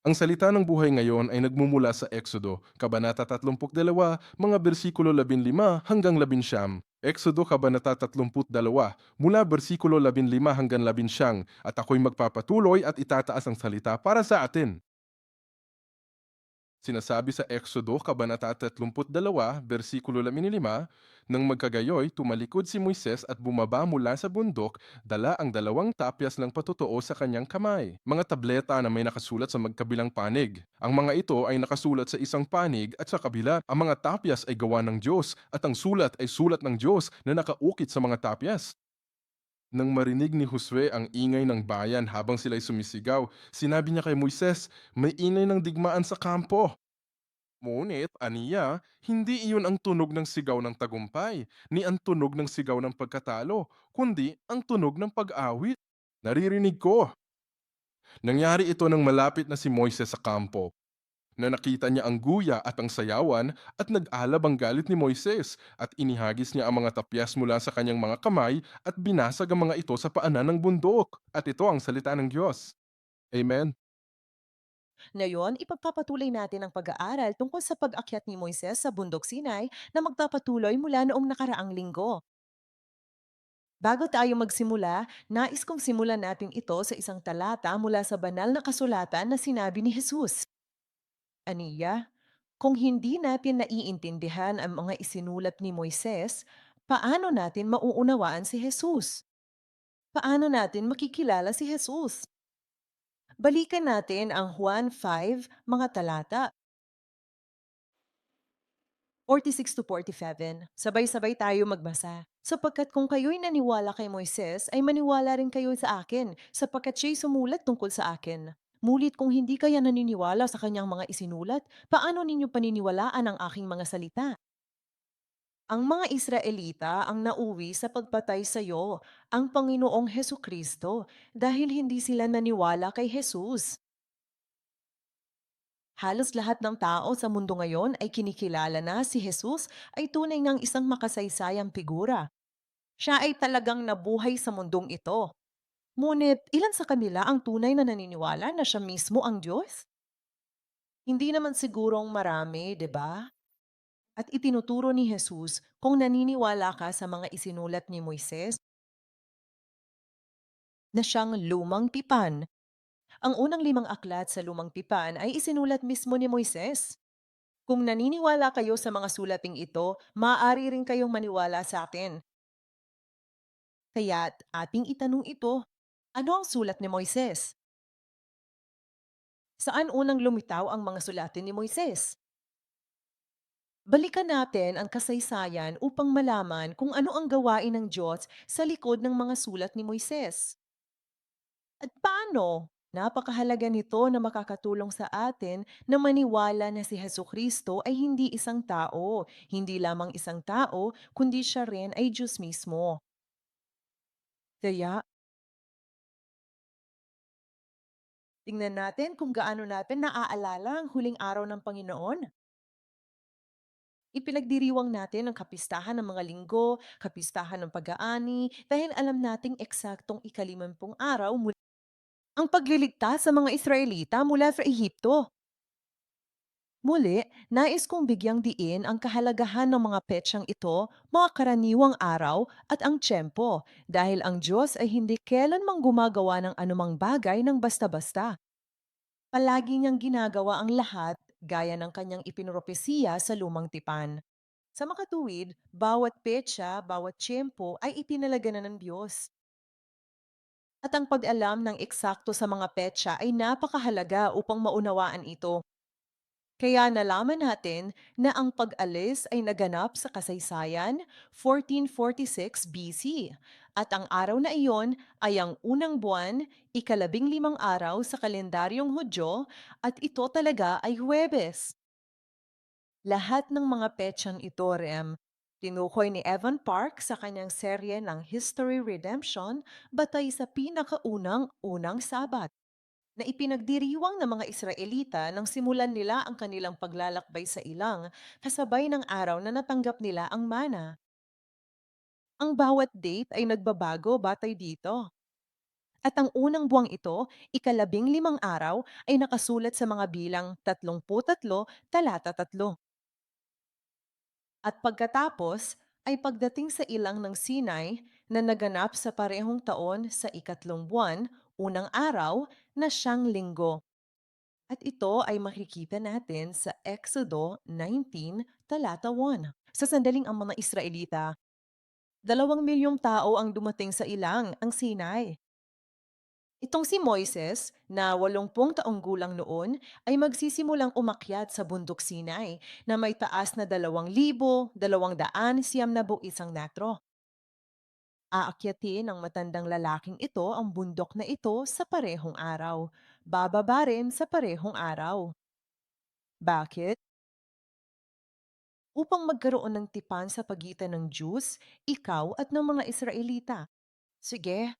Ang salita ng buhay ngayon ay nagmumula sa Exodo, Kabanata 32, mga bersikulo 15 hanggang 19. Exodo Kabanata 32, mula bersikulo 15 hanggang 19, at ako'y magpapatuloy at itataas ang salita para sa atin. Sinasabi sa Exodo Kabanata 32, bersikulo 15, nang magkagayoy, tumalikod si Moises at bumaba mula sa bundok, dala ang 2 tapyas ng patotoo sa kanyang kamay. Mga tableta na may nakasulat sa magkabilang panig. Ang mga ito ay nakasulat sa isang panig at sa kabila. Ang mga tapyas ay gawa ng Diyos at ang sulat ay sulat ng Diyos na nakaukit sa mga tapyas. Nang marinig ni Josue ang ingay ng bayan habang sila'y sumisigaw, sinabi niya kay Moises, "May ingay ng digmaan sa kampo." Ngunit, aniya, hindi iyon ang tunog ng sigaw ng tagumpay, ni ang tunog ng sigaw ng pagkatalo, kundi ang tunog ng pag-awit. Naririnig ko. Nangyari ito nang malapit na si Moises sa kampo, na nakita niya ang guya at ang sayawan at nag-alab ang galit ni Moises at inihagis niya ang mga tapyas mula sa kanyang mga kamay at binasag ang mga ito sa paanan ng bundok. At ito ang salita ng Diyos. Amen. Ngayon, ipagpapatuloy natin ang pag-aaral tungkol sa pag-akyat ni Moises sa bundok Sinai na magpapatuloy mula noong nakaraang linggo. Bago tayo magsimula, nais kong simulan natin ito sa isang talata mula sa banal na kasulatan na sinabi ni Jesus. Aniya, kung hindi natin naiintindihan ang mga isinulat ni Moises, paano natin mauunawaan si Jesus? Paano natin makikilala si Jesus? Balikan natin ang Juan 5, mga talata 46 to 47. Sabay-sabay tayo magbasa. Sapagkat kung kayo'y naniwala kay Moises, ay maniwala rin kayo sa akin, sapagkat siya'y sumulat tungkol sa akin. Mulit kung hindi kaya naniniwala sa kanyang mga isinulat, paano ninyo paniniwalaan ang aking mga salita? Ang mga Israelita ang nauwi sa pagpatay sa iyo, ang Panginoong Heso Kristo, dahil hindi sila naniwala kay Jesus. Halos lahat ng tao sa mundo ngayon ay kinikilala na si Jesus ay tunay ng isang makasaysayang figura. Siya ay talagang nabuhay sa mundong ito. Ngunit ilan sa kanila ang tunay na naniniwala na siya mismo ang Diyos? Hindi naman sigurong marami, 'di ba? At itinuturo ni Jesus kung naniniwala ka sa mga isinulat ni Moises na siyang lumang tipan. Ang unang 5 aklat sa lumang tipan ay isinulat mismo ni Moises. Kung naniniwala kayo sa mga sulating ito, maaari rin kayong maniwala sa atin. Kaya't ating itanong ito, ano ang sulat ni Moises? Saan unang lumitaw ang mga sulatin ni Moises? Balikan natin ang kasaysayan upang malaman kung ano ang gawain ng Diyos sa likod ng mga sulat ni Moises. At paano? Napakahalaga nito na makakatulong sa atin na maniwala na si Heso Kristo ay hindi isang tao, hindi lamang isang tao, kundi siya rin ay Diyos mismo. Kaya, tingnan natin kung gaano natin naaalala ang huling araw ng Panginoon. Ipinagdiriwang natin ang kapistahan ng mga linggo, kapistahan ng pag-aani, dahil alam nating eksaktong ikalimampung araw mula ang pagliligtas sa mga Israelita mula sa Ehipto. Muli, nais kong bigyang diin ang kahalagahan ng mga petsyang ito, mga karaniwang araw at ang tiyempo, dahil ang Diyos ay hindi kailanmang gumagawa ng anumang bagay ng basta-basta. Palagi niyang ginagawa ang lahat gaya ng kanyang ipinropesiya sa lumang tipan. Sa makatuwid, bawat petsa, bawat tiyempo ay itinalaga na ng Diyos. At ang pag-alam ng eksakto sa mga petsa ay napakahalaga upang maunawaan ito. Kaya nalaman natin na ang pag-alis ay naganap sa kasaysayan 1446 BC at ang araw na iyon ay ang unang buwan, ika-15 araw sa kalendaryong Hudyo at ito talaga ay Huwebes. Lahat ng mga petsang ito, tinukoy ni Evan Park sa kanyang serye ng History Redemption batay sa pinakaunang-unang Sabat na ipinagdiriwang ng mga Israelita nang simulan nila ang kanilang paglalakbay sa ilang kasabay ng araw na natanggap nila ang mana. Ang bawat date ay nagbabago batay dito. At ang unang buwang ito, ika-15 araw, ay nakasulat sa mga bilang 33, talata 3. At pagkatapos ay pagdating sa ilang ng Sinai na naganap sa parehong taon sa ikatlong buwan, unang araw na siyang linggo. At ito ay makikita natin sa Exodo 19, talata 1. Sa sandaling ang mga Israelita, 2 milyong tao ang dumating sa ilang ang Sinai. Itong si Moises, na 80 taong gulang noon, ay magsisimulang umakyat sa bundok Sinai na may taas na 2,200 metro. Aakyatin ng matandang lalaking ito ang bundok na ito sa parehong araw. Bababa rin sa parehong araw. Bakit? Upang magkaroon ng tipan sa pagitan ng Diyos, ikaw at ng mga Israelita. Sige,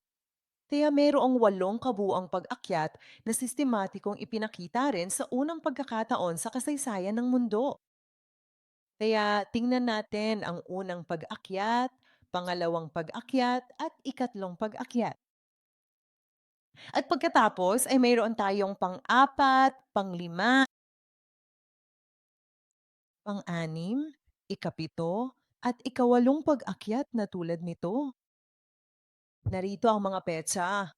kaya mayroong 8 kabuuang pag-akyat na sistematikong ipinakita rin sa unang pagkakataon sa kasaysayan ng mundo. Kaya tingnan natin ang unang pag-akyat, pangalawang pag-akyat at ikatlong pag-akyat. At pagkatapos ay mayroon tayong pang-apat, pang-5, pang-6, ika-7, at ika-8 pag-akyat na tulad nito. Narito ang mga petsa.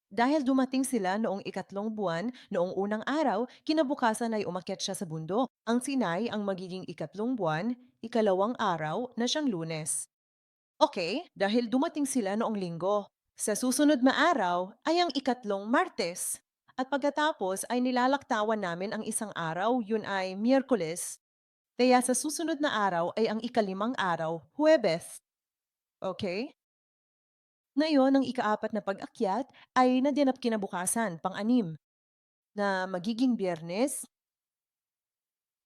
Dahil dumating sila noong ikatlong buwan, noong unang araw, kinabukasan ay umakyat siya sa bundok. Ang Sinai ang magiging ikatlong buwan, ikalawang araw na siyang Lunes. Okay, dahil dumating sila noong linggo. Sa susunod na araw ay ang ikatlong Martes. At pagkatapos ay nilalaktawan namin ang isang araw, yun ay Miyerkules. Kaya sa susunod na araw ay ang ikalimang araw, Huwebes. Okay? Ngayon, ang ikaapat na pag-akyat ay nadyanap kinabukasan, pang-anim, na magiging Biyernes.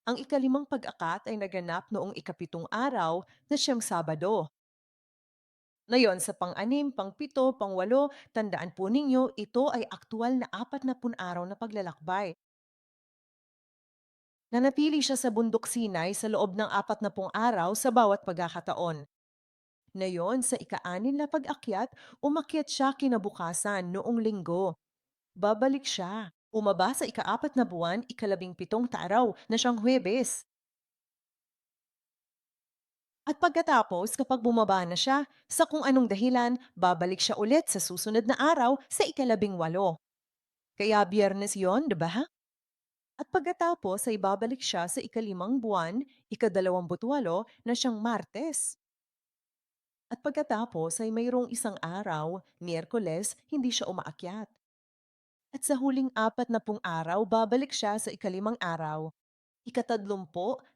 Ang ikalimang pag-akat ay naganap noong ikapitong araw na siyang Sabado. Ngayon, sa pang-anim, pang-pito, pang-walo, tandaan po ninyo, ito ay aktual na 40 araw na paglalakbay. Nanatili siya sa bundok Sinai sa loob ng 40 araw sa bawat pagkakataon. Ngayon, sa ika-anim na pag-akyat, umakyat siya kinabukasan noong linggo. Babalik siya. Umaba sa ika-4 na buwan, ika-17 araw na siyang Huwebes. At pagkatapos, kapag bumaba na siya, sa kung anong dahilan, babalik siya ulit sa susunod na araw sa ika-18. Kaya Biyernes yon, di ba? At pagkatapos ay babalik siya sa ika-5 buwan, ika-28 na siyang Martes. At pagkatapos ay mayroong isang araw, Miyerkules, hindi siya umaakyat. At sa huling 40 araw, babalik siya sa ika-5 araw. Ika-30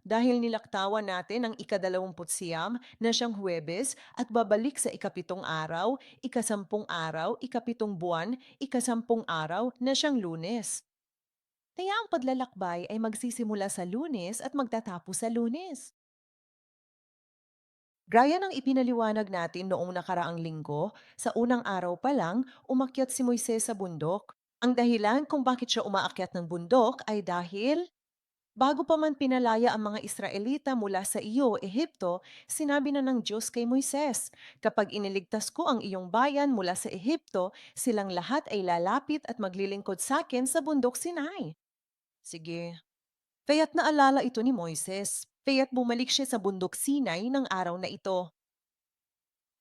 dahil nilaktawan natin ang ika-29 na siyang Huwebes at babalik sa ika-7 araw, ika-10 araw, ika-7 buwan, ika-10 araw na siyang Lunes. Kaya ang paglalakbay ay magsisimula sa Lunes at magtatapos sa Lunes. Gaya ng ipinaliwanag natin noong nakaraang linggo, sa unang araw pa lang, umakyat si Moises sa bundok. Ang dahilan kung bakit siya umaakyat ng bundok ay dahil bago pa man pinalaya ang mga Israelita mula sa iyo, Ehipto, sinabi na ng Diyos kay Moises, "Kapag iniligtas ko ang iyong bayan mula sa Ehipto, silang lahat ay lalapit at maglilingkod sa akin sa bundok Sinai." Sige. Kaya't naalala ito ni Moises, kaya't bumalik siya sa bundok Sinai ng araw na ito.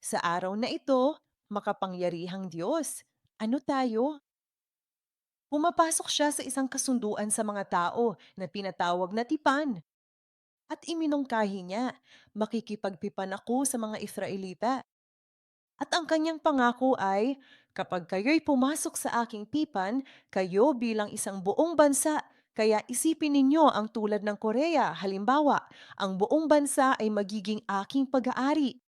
Sa araw na ito, makapangyarihang Diyos. Ano tayo? Pumapasok siya sa isang kasunduan sa mga tao na pinatawag na tipan. At iminungkahi niya, makikipagtipan ako sa mga Israelita. At ang kanyang pangako ay, kapag kayo'y pumasok sa aking tipan, kayo bilang isang buong bansa, kaya isipin ninyo ang tulad ng Korea, halimbawa, ang buong bansa ay magiging aking pag-aari.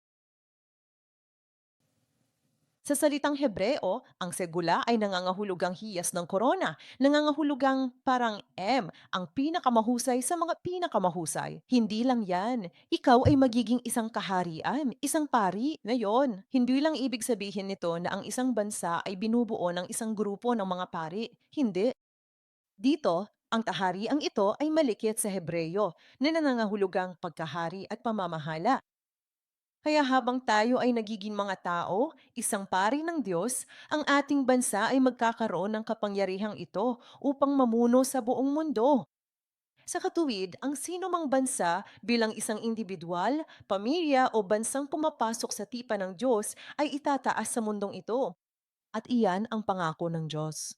Sa salitang Hebreo, ang segula ay nangangahulugang hiyas ng korona, nangangahulugang parang M, ang pinakamahusay sa mga pinakamahusay. Hindi lang yan, ikaw ay magiging isang kaharian, isang pari. Ngayon, hindi lang ibig sabihin nito na ang isang bansa ay binubuo ng isang grupo ng mga pari. Hindi. Dito, ang kahariang ito ay malikit sa Hebreo na nangangahulugang pagkahari at pamamahala. Kaya habang tayo ay nagiging mga tao, isang pari ng Diyos, ang ating bansa ay magkakaroon ng kapangyarihang ito upang mamuno sa buong mundo. Sa katuwid, ang sino mang bansa bilang isang individual, pamilya o bansang pumapasok sa tipan ng Diyos ay itataas sa mundong ito. At iyan ang pangako ng Diyos.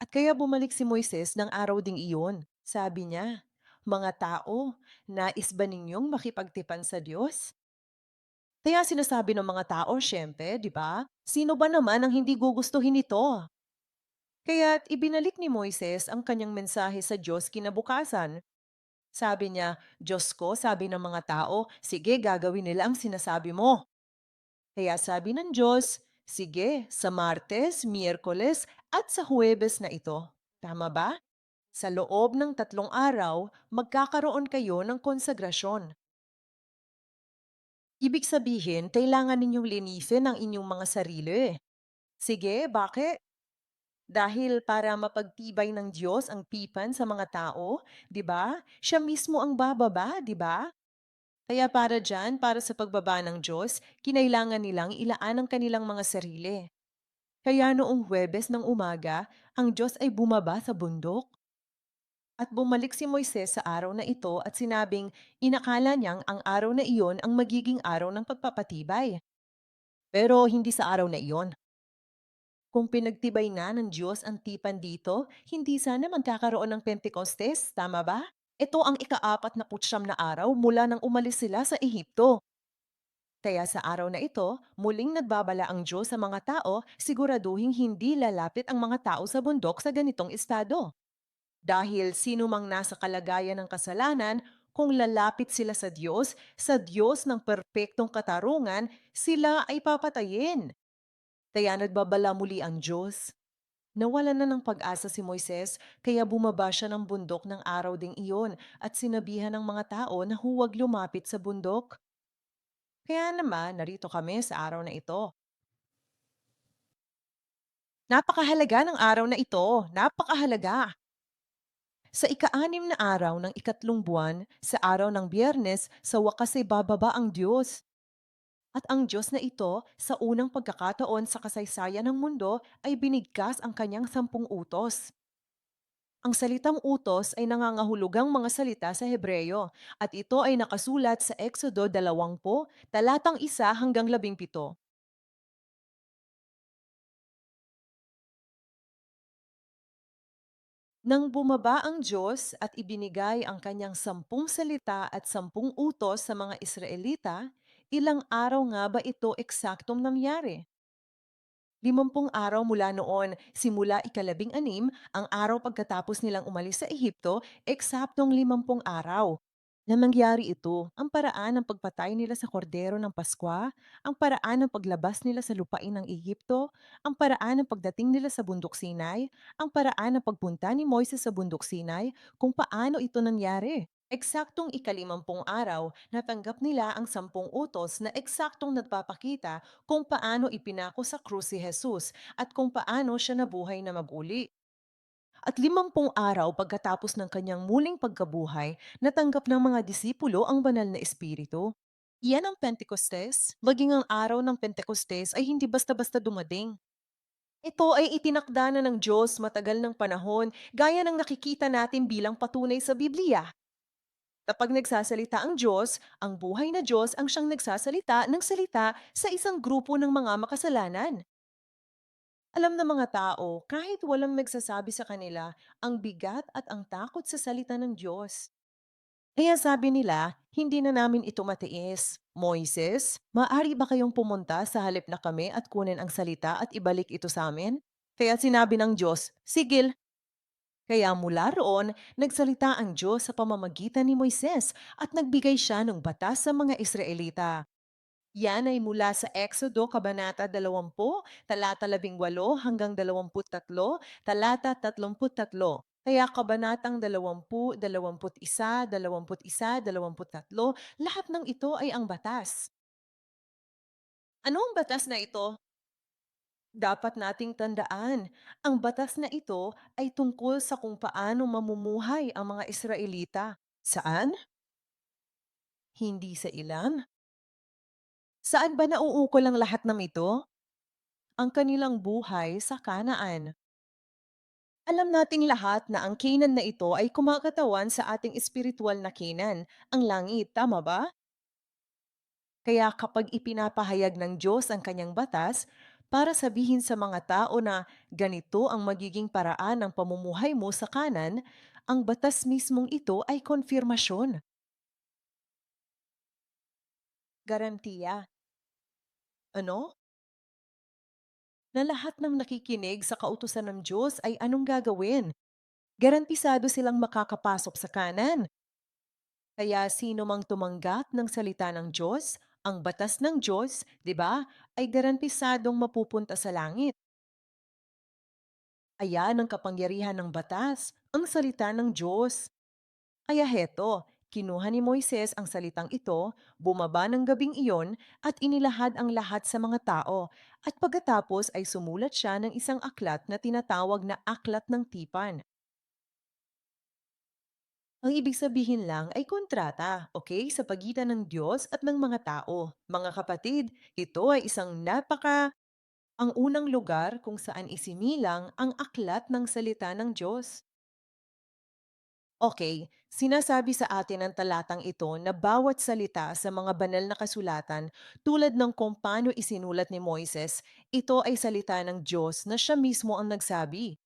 At kaya bumalik si Moises ng araw ding iyon. Sabi niya, "Mga tao, nais ba ninyong makipagtipan sa Diyos?" Kaya sinasabi ng mga tao, siyempre, di ba? Sino ba naman ang hindi gugustuhin ito? Kaya't ibinalik ni Moises ang kanyang mensahe sa Diyos kinabukasan. Sabi niya, "Diyos ko," sabi ng mga tao, "sige, gagawin nila ang sinasabi mo." Kaya sabi ng Diyos, "Sige, sa Martes, Miyerkules at sa Huwebes na ito." Tama ba? Sa loob ng 3 araw, magkakaroon kayo ng konsagrasyon. Ibig sabihin, kailangan ninyong linisin ang inyong mga sarili. Sige, bakit? Dahil para mapagtibay ng Diyos ang tipan sa mga tao, 'di ba? Siya mismo ang bababa, 'di ba? Kaya para diyan, para sa pagbaba ng Diyos, kinailangan nilang ilaan ang kanilang mga sarili. Kaya noong Huwebes ng umaga, ang Diyos ay bumaba sa bundok. At bumalik si Moises sa araw na ito at sinabing inakala niyang ang araw na iyon ang magiging araw ng pagpapatibay. Pero hindi sa araw na iyon. Kung pinagtibay na ng Diyos ang tipan dito, hindi sana magkakaroon ng Pentecostes, tama ba? Ito ang ika-49 na araw mula nang umalis sila sa Ehipto. Kaya sa araw na ito, muling nagbabala ang Diyos sa mga tao, siguraduhin hindi lalapit ang mga tao sa bundok sa ganitong estado. Dahil sino mang nasa kalagayan ng kasalanan, kung lalapit sila sa Diyos ng perpektong katarungan, sila ay papatayin. Kaya nagbabala muli ang Diyos. Nawalan na ng pag-asa si Moises, kaya bumaba siya ng bundok ng araw ding iyon at sinabihan ng mga tao na huwag lumapit sa bundok. Kaya naman, narito kami sa araw na ito. Napakahalaga ng araw na ito, napakahalaga. Sa ika-6 na araw ng ikatlong buwan, sa araw ng Biyernes, sa wakas ay bababa ang Diyos. At ang Diyos na ito, sa unang pagkakataon sa kasaysayan ng mundo, ay binigkas ang kanyang 10 utos. Ang salitang utos ay nangangahulugang mga salita sa Hebreyo at ito ay nakasulat sa Exodo 20, talatang 1 hanggang 17. Nang bumaba ang Diyos at ibinigay ang kanyang 10 salita at 10 utos sa mga Israelita, ilang araw nga ba ito eksaktong nangyari? 50 araw mula noon, simula ika-12, ang araw pagkatapos nilang umalis sa Ehipto, eksaktong 50 araw. Na nangyari ito, ang paraan ng pagpatay nila sa kordero ng Paskwa, ang paraan ng paglabas nila sa lupain ng Ehipto, ang paraan ng pagdating nila sa bundok Sinai, ang paraan ng pagpunta ni Moises sa bundok Sinai, kung paano ito nangyari. Eksaktong ika-50 araw, natanggap nila ang 10 utos na eksaktong nagpapakita kung paano ipinako sa krus si Jesus at kung paano siya nabuhay na maguli. At 50 araw pagkatapos ng kanyang muling pagkabuhay, natanggap ng mga disipulo ang banal na espiritu. Iyan ang Pentecostes. Maging ang araw ng Pentecostes ay hindi basta-basta dumating. Ito ay itinakda na ng Diyos matagal ng panahon, gaya ng nakikita natin bilang patunay sa Biblia. Kapag nagsasalita ang Diyos, ang buhay na Diyos ang siyang nagsasalita ng salita sa isang grupo ng mga makasalanan. Alam ng mga tao, kahit walang nagsasabi sa kanila, ang bigat at ang takot sa salita ng Diyos. Kaya sabi nila, hindi na namin ito matiis. Moises, maaari ba kayong pumunta sa halip na kami at kunin ang salita at ibalik ito sa amin? Kaya sinabi ng Diyos, sigil. Kaya mula roon, nagsalita ang Diyos sa pamamagitan ni Moises at nagbigay siya ng batas sa mga Israelita. Yan ay mula sa Exodo Kabanata 20, talata 18 hanggang 23, talata 33. Kaya kabanatang 20, 21, 21, 23, lahat ng ito ay ang batas. Ano ang batas na ito? Dapat nating tandaan, ang batas na ito ay tungkol sa kung paano mamumuhay ang mga Israelita. Saan? Hindi sa ilang, Saan ba nauukol ang lahat ng ito? Ang kanilang buhay sa Kanaan. Alam nating lahat na ang Canaan na ito ay kumakatawan sa ating espiritual na Canaan, ang langit, tama ba? Kaya kapag ipinapahayag ng Diyos ang kanyang batas, para sabihin sa mga tao na ganito ang magiging paraan ng pamumuhay mo sa kanan, ang batas mismong ito ay konfirmasyon, garantiya. Ano? Na lahat ng nakikinig sa kautusan ng Diyos ay anong gagawin? Garantisado silang makakapasok sa kanan. Kaya sino mang tumanggap ng salita ng Diyos, ang batas ng Diyos, di ba, ay garantisadong mapupunta sa langit. Ayan ang kapangyarihan ng batas, ang salita ng Diyos. Kaya heto, kinuha ni Moises ang salitang ito, bumaba ng gabing iyon at inilahad ang lahat sa mga tao. At pagkatapos ay sumulat siya ng isang aklat na tinatawag na Aklat ng Tipan. Ang ibig sabihin lang ay kontrata, okay, sa pagitan ng Diyos at ng mga tao. Mga kapatid, ito ay isang ang unang lugar kung saan isinilang ang aklat ng salita ng Diyos. Okay, sinasabi sa atin ng talatang ito na bawat salita sa mga banal na kasulatan, tulad ng kung paano isinulat ni Moises, ito ay salita ng Diyos na siya mismo ang nagsabi.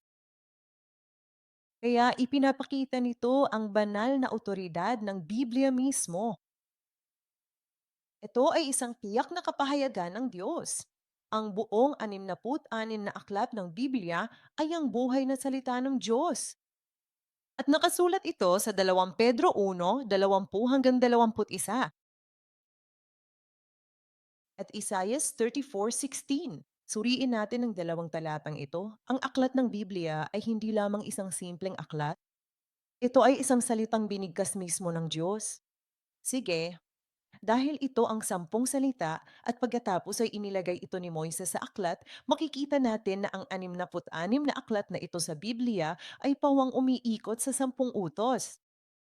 Kaya ipinapakita nito ang banal na otoridad ng Biblia mismo. Ito ay isang tiyak na kapahayagan ng Diyos. Ang buong 66 na aklat ng Biblia ay ang buhay na salita ng Diyos. At nakasulat ito sa 2 Pedro 1:20 hanggang 21. At Isaiah 34:16. Suriin natin ang dalawang talatang ito. Ang aklat ng Biblia ay hindi lamang isang simpleng aklat. Ito ay isang salitang binigkas mismo ng Diyos. Sige, dahil ito ang 10 salita at pagkatapos ay inilagay ito ni Moises sa aklat, makikita natin na ang 66 na aklat na ito sa Biblia ay pawang umiikot sa 10 utos.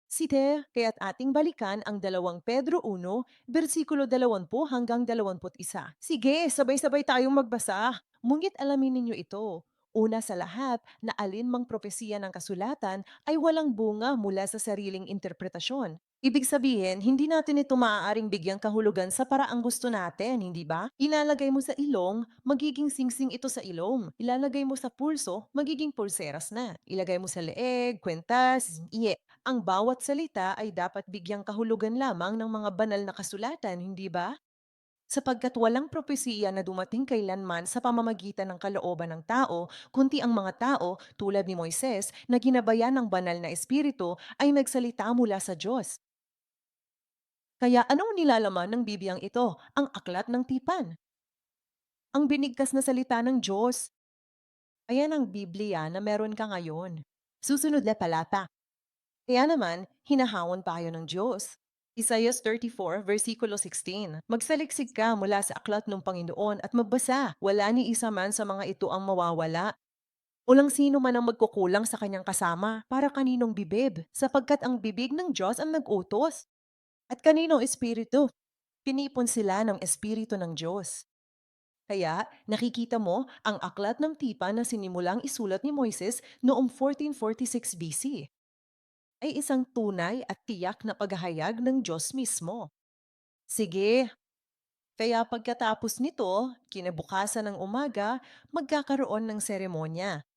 Sige, kaya't ating balikan ang 2 Pedro 1, versikulo 20 hanggang 21. Sige, sabay-sabay tayong magbasa. Ngunit alamin ninyo ito. Una sa lahat, na alin mang propesiya ng kasulatan ay walang bunga mula sa sariling interpretasyon. Ibig sabihin, hindi natin ito maaaring bigyang kahulugan sa paraang gusto natin, hindi ba? Ilalagay mo sa ilong, magiging singsing ito sa ilong. Ilalagay mo sa pulso, magiging pulseras na. Ilagay mo sa leeg, kwentas, iye. Ang bawat salita ay dapat bigyang kahulugan lamang ng mga banal na kasulatan, hindi ba? Sapagkat walang propesiya na dumating kailanman sa pamamagitan ng kalooban ng tao, kundi ang mga tao, tulad ni Moises, na ginabayan ng banal na espiritu, ay nagsalita mula sa Diyos. Kaya anong nilalaman ng Bibiyang ito? Ang aklat ng tipan. Ang binigkas na salita ng Diyos. Ayan ang Biblia na meron ka ngayon. Susunod na talata. Kaya naman, hinahamon tayo ng Diyos. Isaiah 34, versikulo 16. Magsaliksik ka mula sa aklat ng Panginoon at magbasa. Wala ni isa man sa mga ito ang mawawala. Walang sino man ang magkukulang sa kanyang kasama para kaninong bibig, sapagkat ang bibig ng Diyos ang nag-utos. At kaninong espiritu? Pinipon sila ng espiritu ng Diyos. Kaya, nakikita mo ang aklat ng tipan na sinimulang isulat ni Moises noong 1446 BC ay isang tunay at tiyak na paghahayag ng Diyos mismo. Sige, kaya pagkatapos nito, kinabukasan ng umaga, magkakaroon ng seremonya.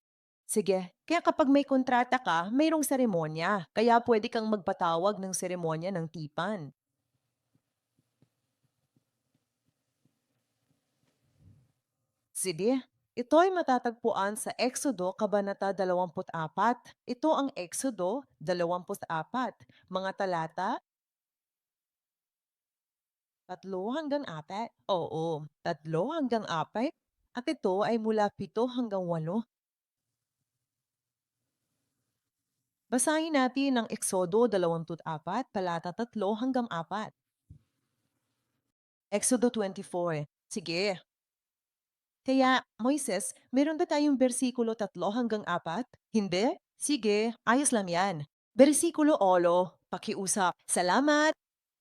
Sige, kaya kapag may kontrata ka, mayroong seremonya. Kaya pwede kang magpatawag ng seremonya ng tipan. Sige, ito ay matatagpuan sa Exodo Kabanata 24. Ito ang Exodo 24. Mga talata 3 hanggang 4. Oo, 3 hanggang 4. At ito ay mula 7 hanggang 8. Basahin natin ang Exodo 24, talata 3 hanggang 4. Exodo 24. Sige. Kaya, Moises, meron ba tayong bersikulo 3 hanggang 4? Hindi? Sige, ayos lang yan. Bersikulo 8, pakiusap. Salamat.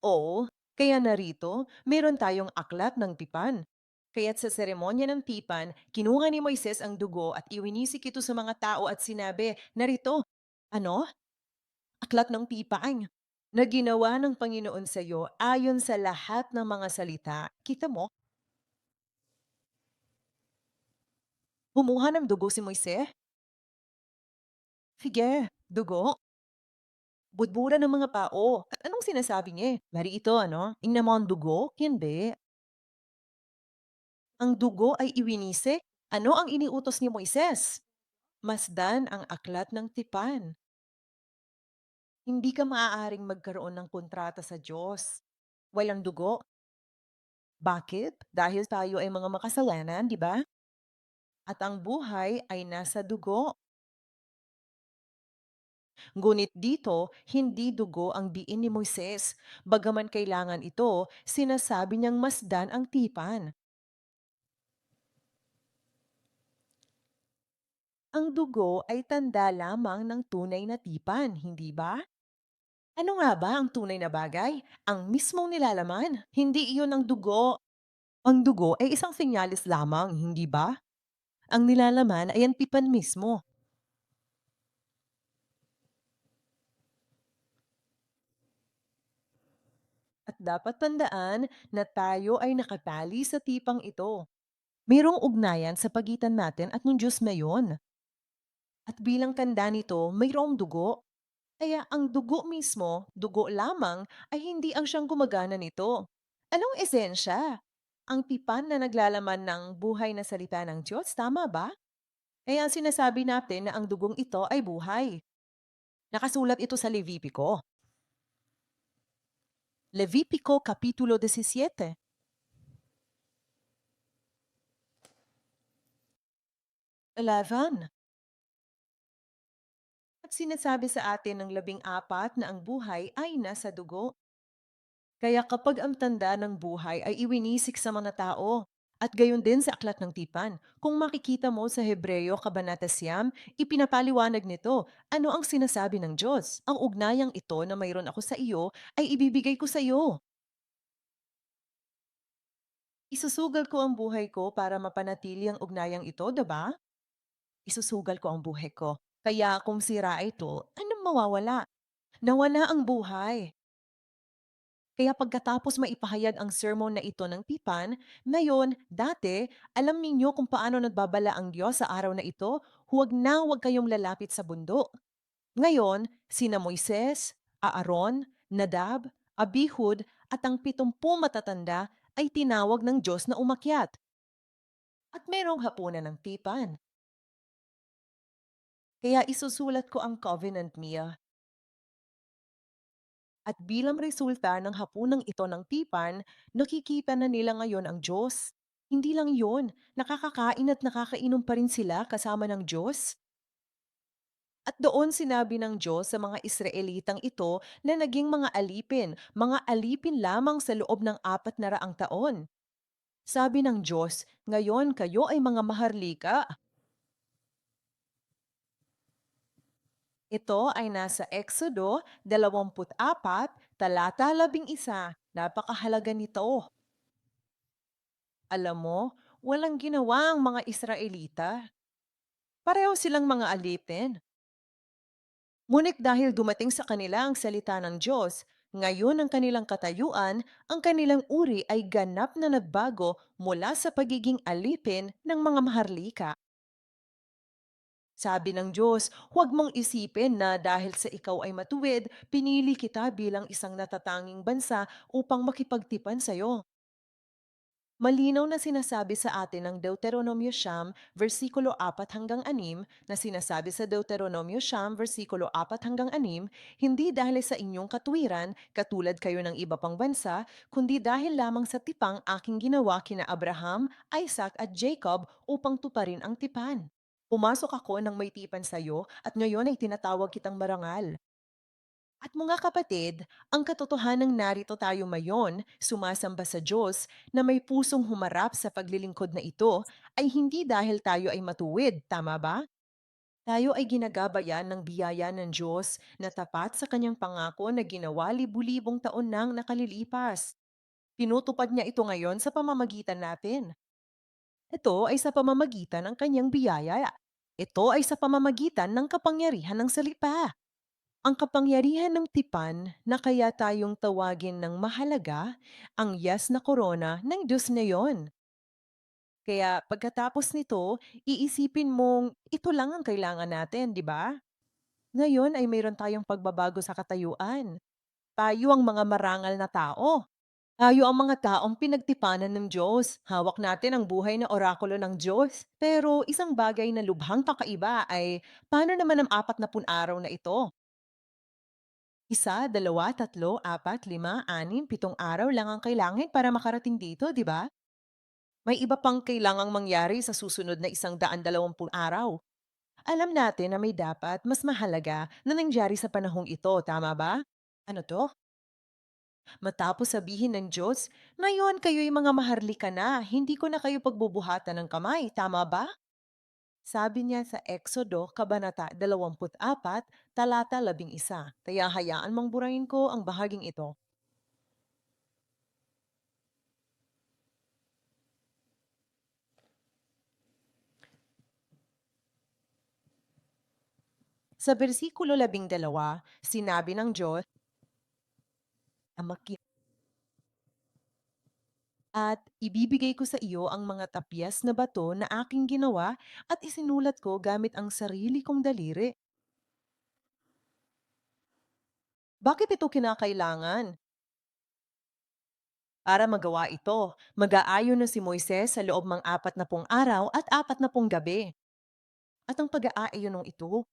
Oo. Kaya narito, meron tayong aklat ng tipan. Kaya't sa seremonya ng tipan, kinuha ni Moises ang dugo at iwinisik ito sa mga tao at sinabi, narito, ano? Aklat ng tipan na ginawa ng Panginoon sa iyo ayon sa lahat ng mga salita. Kita mo, bumuha ng dugo si Moises. Sige, dugo. Budburan ng mga tao. At anong sinasabi niya? Mari ito, ano? Ingnan mo ang dugo? Hindi. Ang dugo ay iwinisik. Ano ang iniutos ni Moises? Masdan ang aklat ng tipan. Hindi ka maaaring magkaroon ng kontrata sa Diyos. Walang dugo. Bakit? Dahil tayo ay mga makasalanan, di ba? At ang buhay ay nasa dugo. Ngunit dito, hindi dugo ang diin ni Moises. Bagaman kailangan ito, sinasabi niyang masdan ang tipan. Ang dugo ay tanda lamang ng tunay na tipan, hindi ba? Ano nga ba ang tunay na bagay? Ang mismong nilalaman. Hindi iyon ang dugo. Ang dugo ay isang senyalis lamang, hindi ba? Ang nilalaman ay ang tipan mismo. At dapat tandaan na tayo ay nakatali sa tipang ito. Mayroong ugnayan sa pagitan natin at ng Diyos mayon. At bilang tanda nito, mayroong dugo. Kaya ang dugo mismo, dugo lamang, ay hindi ang siyang gumagana nito. Anong esensya? Ang tipan na naglalaman ng buhay na salita ng Diyos, tama ba? Kaya sinasabi natin na ang dugong ito ay buhay. Nakasulat ito sa Levitico. Levitico Kapitulo 17. 11. At sinasabi sa atin ng 14 na ang buhay ay nasa dugo. Kaya kapag ang tanda ng buhay ay iwinisik sa mga tao, at gayon din sa Aklat ng Tipan, kung makikita mo sa Hebreo Kabanata Siyam, ipinapaliwanag nito ano ang sinasabi ng Diyos. Ang ugnayang ito na mayroon ako sa iyo ay ibibigay ko sa iyo. Isusugal ko ang buhay ko para mapanatili ang ugnayang ito, diba? Isusugal ko ang buhay ko. Kaya kung sira ito, anong mawawala? Nawala ang buhay. Kaya pagkatapos maipahayag ang sermon na ito ng tipan, ngayon, dati, alam ninyo kung paano nagbabala ang Diyos sa araw na ito, huwag kayong lalapit sa bundok. Ngayon, sina Moises, Aaron, Nadab, Abihud, at ang 70 matatanda ay tinawag ng Diyos na umakyat. At merong hapunan ng tipan. Kaya isusulat ko ang covenant niya. At bilang resulta ng hapunang ito ng tipan, nakikita na nila ngayon ang Diyos. Hindi lang yun, nakakakain at nakakainom pa rin sila kasama ng Diyos. At doon sinabi ng Diyos sa mga Israelitang ito na naging mga alipin lamang sa loob ng 400 taon. Sabi ng Diyos, ngayon kayo ay mga maharlika. Ito ay nasa Exodo 24, talata 11. Napakahalaga nito. Alam mo, walang ginawa ang mga Israelita. Pareho silang mga alipin. Ngunit dahil dumating sa kanila ang salita ng Diyos, ngayon ang kanilang katayuan, ang kanilang uri ay ganap na nagbago mula sa pagiging alipin ng mga maharlika. Sabi ng Diyos, huwag mong isipin na dahil sa ikaw ay matuwid, pinili kita bilang isang natatanging bansa upang makipagtipan sa iyo. Malinaw na sinasabi sa atin ng Deuteronomio Siyam, versikulo 4 hanggang 6, na sinasabi sa Deuteronomio Siyam, versikulo 4 hanggang 6, hindi dahil sa inyong katuwiran, katulad kayo ng iba pang bansa, kundi dahil lamang sa tipang aking ginawa kina Abraham, Isaac at Jacob upang tuparin ang tipan. Pumasok ako ng may tipan sa iyo at ngayon ay tinatawag kitang marangal. At mga kapatid, ang katotohanang narito tayo mayon, sumasamba sa Diyos, na may pusong humarap sa paglilingkod na ito, ay hindi dahil tayo ay matuwid, tama ba? Tayo ay ginagabayan ng biyaya ng Diyos na tapat sa kanyang pangako na ginawa libu-libong taon nang nakalilipas. Tinutupad niya ito ngayon sa pamamagitan natin. Ito ay sa pamamagitan ng kanyang biyaya. Ito ay sa pamamagitan ng kapangyarihan ng salita. Ang kapangyarihan ng tipan na kaya tayong tawagin ng mahalaga, ang yes na korona ng Diyos na yon. Kaya pagkatapos nito, iisipin mong ito lang ang kailangan natin, di ba? Ngayon ay mayroon tayong pagbabago sa katayuan. Tayo ang mga marangal na tao. Tayo ang mga taong pinagtipanan ng Diyos. Hawak natin ang buhay na orakulo ng Diyos. Pero isang bagay na lubhang kakaiba ay paano naman ang 40 araw na ito? Isa, dalawa, tatlo, apat, lima, anim, 7 araw lang ang kailangan para makarating dito, di ba? May iba pang kailangang mangyari sa susunod na 120 araw. Alam natin na may dapat mas mahalaga na nangyari sa panahong ito, tama ba? Ano to? Matapos sabihin ng Diyos, ngayon kayo'y mga maharlika na, hindi ko na kayo pagbubuhatan ng kamay, tama ba? Sabi niya sa Exodo, Kabanata 24, talata 11. Kaya hayaan mang burahin ko ang bahaging ito. Sa bersikulo 12, sinabi ng Diyos, "Amaki at ibibigay ko sa iyo ang mga tapyas na bato na aking ginawa at isinulat ko gamit ang sarili kong daliri." Bakit ito kinakailangan? Para magawa ito, mag-aayon na si Moises sa loob ng 40 araw at 40 gabi. At ang pag-aayon ito,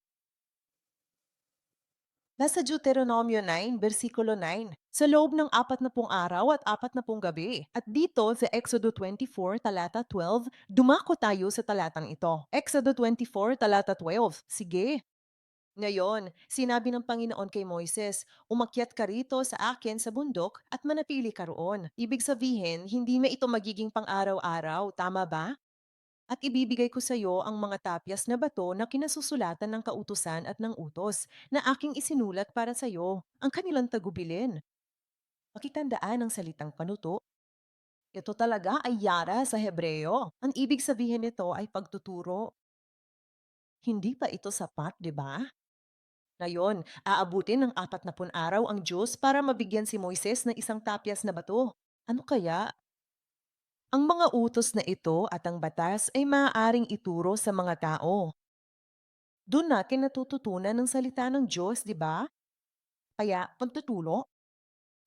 nasa Deuteronomio 9, versikulo 9, sa loob ng 40 araw at 40 gabi. At dito sa Exodo 24, talata 12, dumako tayo sa talatang ito. Exodo 24, talata 12. Sige. Ngayon, sinabi ng Panginoon kay Moises, umakyat ka rito sa akin sa bundok at manatili ka roon. Ibig sabihin, hindi na ito magiging pang-araw-araw, tama ba? At ibibigay ko sa iyo ang mga tapyas na bato na kinasusulatan ng kautusan at ng utos na aking isinulat para sa iyo, ang kanilang tagubilin. Pakitandaan ang salitang panuto. Ito talaga ay yara sa Hebreo. Ang ibig sabihin nito ay pagtuturo. Hindi pa ito sapat, di ba? Ngayon, aabutin ng 40 araw ang Diyos para mabigyan si Moises ng isang tapyas na bato. Ano kaya? Ang mga utos na ito at ang batas ay maaaring ituro sa mga tao. Doon natin natututunan ng salita ng Diyos, di ba? Kaya, pagtuturo,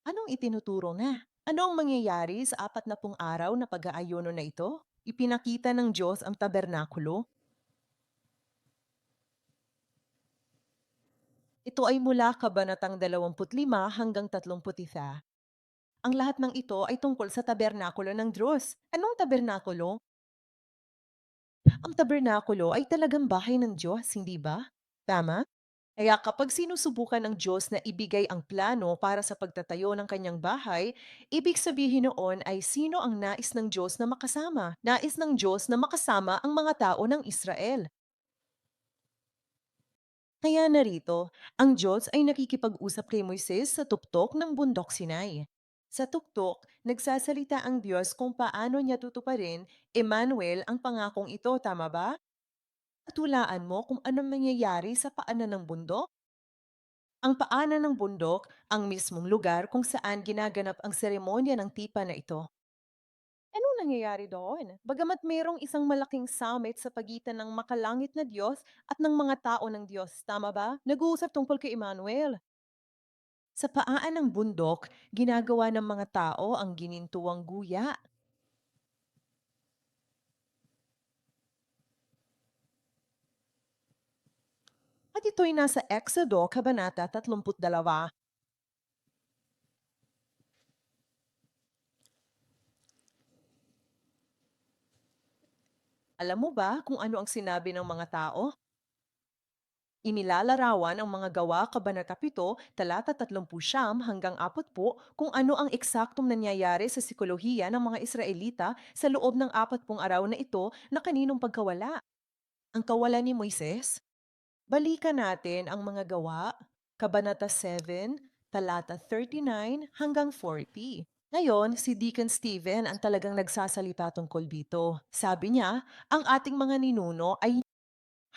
anong itinuturo na? Ano ang mangyayari sa 40 araw na pag-aayuno na ito? Ipinakita ng Diyos ang tabernakulo. Ito ay mula Kabanatang 25 hanggang 31. Ang lahat ng ito ay tungkol sa tabernakulo ng Diyos. Anong tabernakulo? Ang tabernakulo ay talagang bahay ng Diyos, hindi ba? Tama? Kaya kapag sinusubukan ng Diyos na ibigay ang plano para sa pagtatayo ng kanyang bahay, ibig sabihin noon ay sino ang nais ng Diyos na makasama? Nais ng Diyos na makasama ang mga tao ng Israel. Kaya narito, ang Diyos ay nakikipag-usap kay Moises sa tuktok ng bundok Sinai. Sa tuktok, nagsasalita ang Diyos kung paano niya tutuparin, Emmanuel, ang pangakong ito, tama ba? Tulaan mo kung anong nangyayari sa paanan ng bundok? Ang paanan ng bundok, ang mismong lugar kung saan ginaganap ang seremonya ng tipa na ito. Anong nangyayari doon? Bagamat mayroong isang malaking summit sa pagitan ng makalangit na Diyos at ng mga tao ng Diyos, tama ba? Nag-uusap tungkol kay Emmanuel. Sa paan ng bundok, ginagawa ng mga tao ang ginintuang guya. At ito'y nasa Exodo, Kabanata 32. Alam mo ba kung ano ang sinabi ng mga tao? Inilalarawan ang mga gawa kabanata 7, talata 39 hanggang 40 kung ano ang eksaktong nangyayari sa sikolohiya ng mga Israelita sa loob ng 40 araw na ito na kaninong pagkawala. Ang kawalan ni Moises? Balikan natin ang mga gawa, kabanata 7, talata 39 hanggang 40. Ngayon, si Deacon Stephen ang talagang nagsasalita tungkol dito. Sabi niya, ang ating mga ninuno ay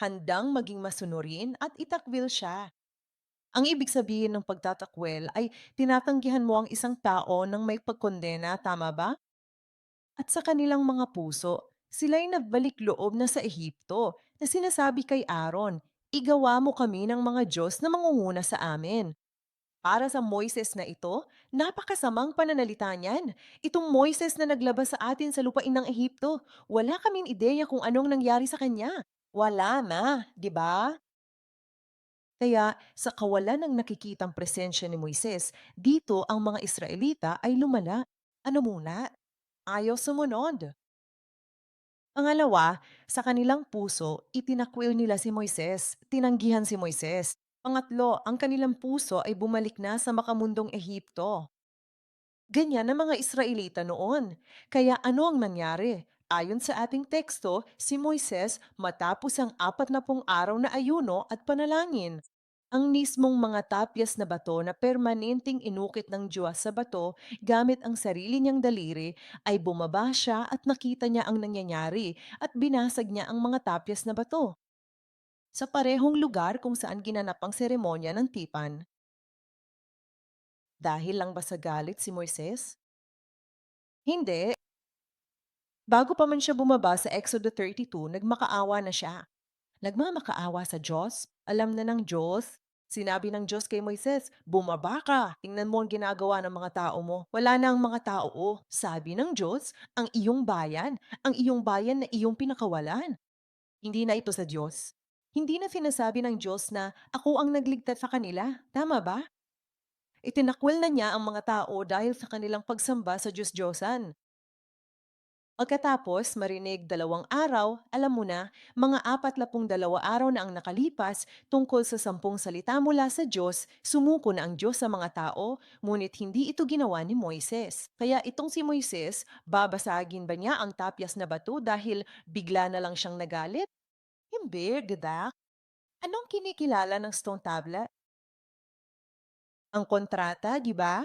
handang maging masunurin at itakwil siya. Ang ibig sabihin ng pagtatakwil ay tinatanggihan mo ang isang tao ng may pagkondena, tama ba? At sa kanilang mga puso, sila'y nagbalik loob na sa Ehipto na sinasabi kay Aaron, igawa mo kami ng mga Diyos na mangunguna sa amin. Para sa Moises na ito, napakasamang pananalita niyan. Itong Moises na naglabas sa atin sa lupain ng Ehipto, wala kaming ideya kung anong nangyari sa kanya. Wala na, di ba? Kaya sa kawalan ng nakikitang presensya ni Moises, dito ang mga Israelita ay lumala. Ano muna? Ayaw sumunod. Pangalawa, sa kanilang puso, itinakwil nila si Moises, tinanggihan si Moises. Pangatlo, ang kanilang puso ay bumalik na sa makamundong Ehipto. Ganyan ang mga Israelita noon. Kaya ano ang nangyari? Ayon sa ating teksto, si Moises matapos ang 40 araw na ayuno at panalangin. Ang mismong mga tapyas na bato na permanenteng inukit ng Diyos sa bato gamit ang sarili niyang daliri ay bumaba siya at nakita niya ang nangyayari at binasag niya ang mga tapyas na bato. Sa parehong lugar kung saan ginanap ang seremonya ng tipan. Dahil lang ba sa galit si Moises? Hindi. Bago pa man siya bumaba sa Exodo 32, nagmakaawa na siya. Nagmamakaawa sa Diyos, alam na ng Diyos. Sinabi ng Diyos kay Moises, bumaba ka, tingnan mo ang ginagawa ng mga tao mo. Wala na ang mga tao, oh. Sabi ng Diyos, ang iyong bayan na iyong pinakawalan. Hindi na ito sa Diyos. Hindi na sinasabi ng Diyos na ako ang nagligtas sa kanila. Tama ba? Itinakwil na niya ang mga tao dahil sa kanilang pagsamba sa Diyos-Diyosan. Pagkatapos marinig 2 araw, alam mo na, mga 42 araw na ang nakalipas tungkol sa 10 salita mula sa Diyos, sumuko na ang Diyos sa mga tao, ngunit hindi ito ginawa ni Moises. Kaya itong si Moises, babasagin ba niya ang tapyas na bato dahil bigla na lang siyang nagalit? Hindi, gadak. Anong kinikilala ng stone tablet? Ang kontrata, di ba?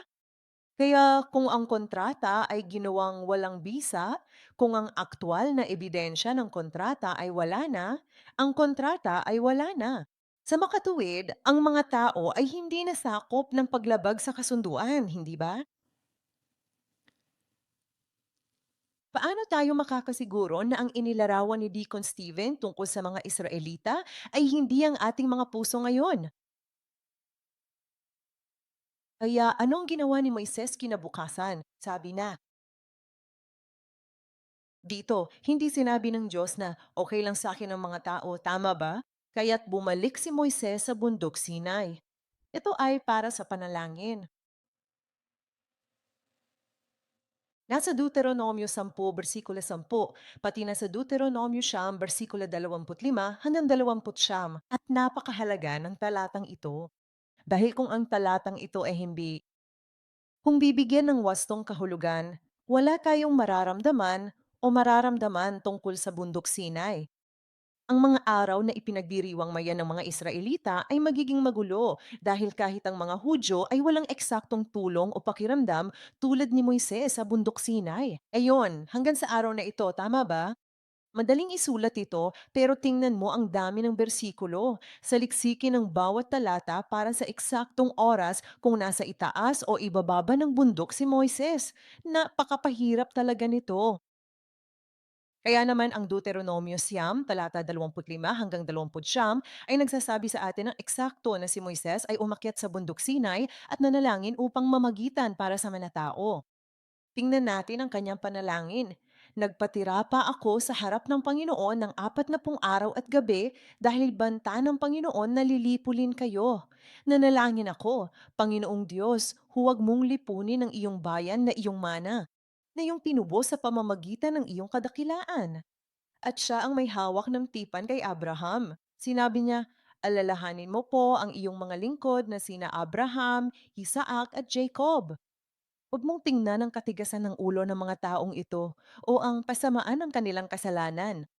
Kaya kung ang kontrata ay ginawang walang bisa, kung ang aktwal na ebidensya ng kontrata ay wala na, ang kontrata ay wala na. Sa makatuwid, ang mga tao ay hindi nasakop ng paglabag sa kasunduan, hindi ba? Paano tayo makakasiguro na ang inilarawan ni Deacon Stephen tungkol sa mga Israelita ay hindi ang ating mga puso ngayon? Kaya anong ginawa ni Moises kinabukasan? Sabi na, dito, hindi sinabi ng Diyos na okay lang sa akin ang mga tao, tama ba? Kaya't bumalik si Moises sa bundok Sinai. Ito ay para sa panalangin. Nasa Deuteronomio 10, versikulo 10, pati na sa Deuteronomio 10, versikulo 25 hanggang 29. At napakahalaga ng talatang ito. Dahil kung ang talatang ito ay hindi, kung bibigyan ng wastong kahulugan, wala tayong mararamdaman tungkol sa bundok Sinai. Ang mga araw na ipinagdiriwang mayan ng mga Israelita ay magiging magulo dahil kahit ang mga Hudyo ay walang eksaktong tulong o pakiramdam tulad ni Moises sa bundok Sinai. Ayon, hanggang sa araw na ito, tama ba? Madaling isulat ito pero tingnan mo ang dami ng bersikulo. Saliksikin ng bawat talata para sa eksaktong oras kung nasa itaas o ibababa ng bundok si Moises. Napakapahirap talaga nito. Kaya naman ang Deuteronomio Siyam, talata 25 hanggang 29 ay nagsasabi sa atin ng eksakto na si Moises ay umakyat sa bundok Sinai at nanalangin upang mamagitan para sa mga tao. Tingnan natin ang kanyang panalangin. Nagpatira pa ako sa harap ng Panginoon ng 40 araw at gabi dahil banta ng Panginoon na lilipulin kayo. Nanalangin ako, Panginoong Diyos, huwag mong lipunin ang iyong bayan na iyong mana, na iyong tinubos sa pamamagitan ng iyong kadakilaan. At siya ang may hawak ng tipan kay Abraham. Sinabi niya, alalahanin mo po ang iyong mga lingkod na sina Abraham, Isaac at Jacob. Huwag mong tingnan ang katigasan ng ulo ng mga taong ito o ang pasamaan ng kanilang kasalanan.